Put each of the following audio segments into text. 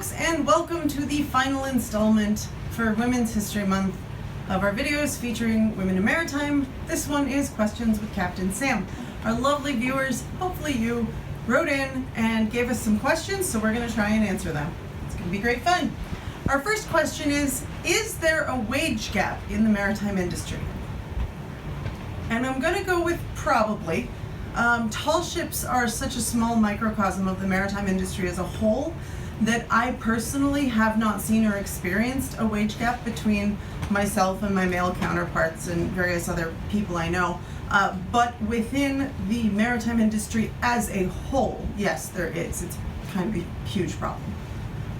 folks, and welcome to the final installment for Women's History Month of our videos featuring women in maritime. This one is Questions with Captain Sam. Our lovely viewers, hopefully you, wrote in and gave us some questions, so we're going to try and answer them. It's going to be great fun. Our first question is there a wage gap in the maritime industry? And I'm going to go with probably. Tall ships are such a small microcosm of the maritime industry as a whole that I personally have not seen or experienced a wage gap between myself and my male counterparts and various other people I know. But within the maritime industry as a whole, yes, there is. It's kind of a huge problem.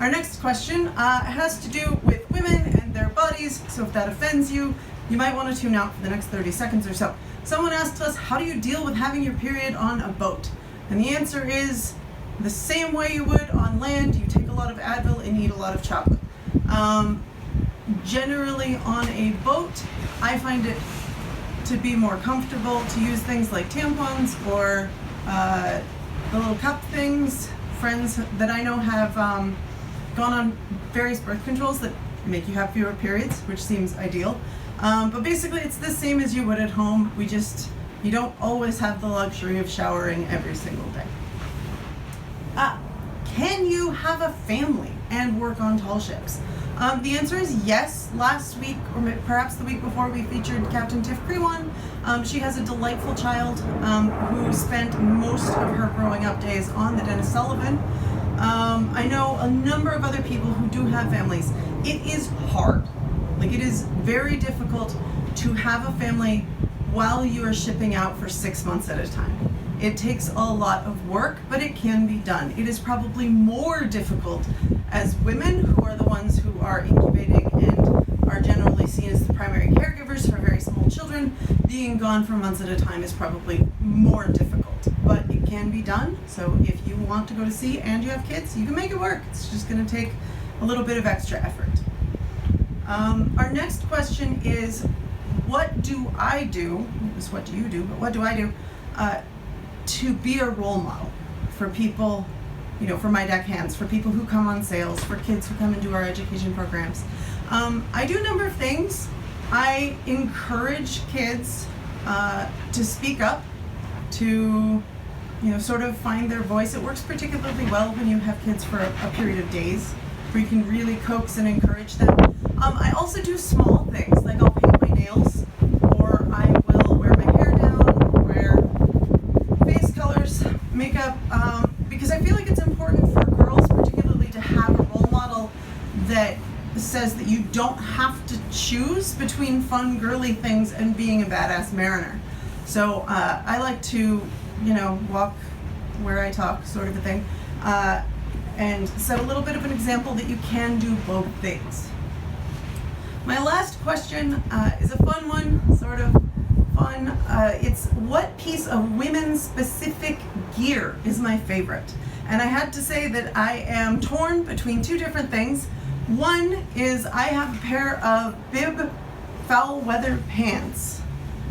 Our next question has to do with women and their bodies, so if that offends you, you might want to tune out for the next 30 seconds or so. Someone asked us, how do you deal with having your period on a boat? And the answer is the same way you would on land. You take a lot of Advil and eat a lot of chocolate. Generally on a boat, I find it to be more comfortable to use things like tampons or the little cup things. Friends that I know have gone on various birth controls that make you have fewer periods, which seems ideal. But basically it's the same as you would at home. You don't always have the luxury of showering every single day. Can you have a family and work on tall ships? The answer is yes. Last week, or perhaps the week before, we featured Captain Tiff Crewan. She has a delightful child who spent most of her growing up days on the Dennis Sullivan. I know a number of other people who do have families. It is hard. It is very difficult to have a family while you are shipping out for 6 months at a time. It takes a lot of work, but it can be done. It is probably more difficult as women who are the ones who are incubating and are generally seen as the primary caregivers for very small children. Being gone for months at a time is probably more difficult, but it can be done. So if you want to go to sea and you have kids, you can make it work. It's just going to take a little bit of extra effort. Our next question is, what do I do? It's what do you do, but what do I do to be a role model for people, for my deckhands, for people who come on sails, for kids who come and do our education programs? I do a number of things. I encourage kids to speak up, to sort of find their voice. It works particularly well when you have kids for a period of days where you can really coax and encourage them. I also do small things, like I'll paint my nails, or I will wear my hair down, wear face colors, makeup, because I feel like it's important for girls particularly to have a role model that says that you don't have to choose between fun girly things and being a badass mariner. So I like to, walk where I talk, sort of a thing, and set a little bit of an example that you can do both things. My last question is a fun one, sort of fun. It's what piece of women's specific gear is my favorite? And I had to say that I am torn between two different things. One is I have a pair of bib foul weather pants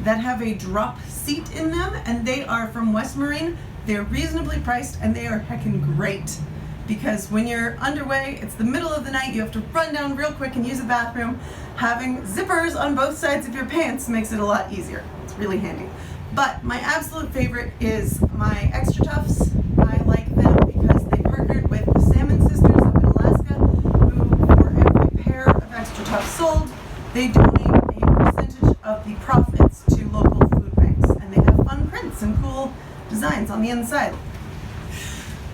that have a drop seat in them, and they are from West Marine. They're reasonably priced and they are heckin' great. Because when you're underway, it's the middle of the night, you have to run down real quick and use the bathroom. Having zippers on both sides of your pants makes it a lot easier. It's really handy. But my absolute favorite is my Extra Toughs. I like them because they partnered with the Salmon Sisters up in Alaska, who for every pair of Extra Toughs sold, they donate a percentage of the profits to local food banks. And they have fun prints and cool designs on the inside.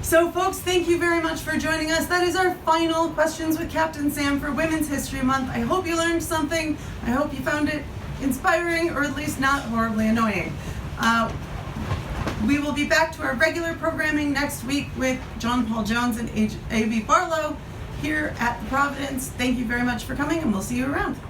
So folks, thank you very much for joining us. That is our final Questions with Captain Sam for Women's History Month. I hope you learned something. I hope you found it inspiring, or at least not horribly annoying. We will be back to our regular programming next week with John Paul Jones and A.B. Barlow here at Providence. Thank you very much for coming, and we'll see you around.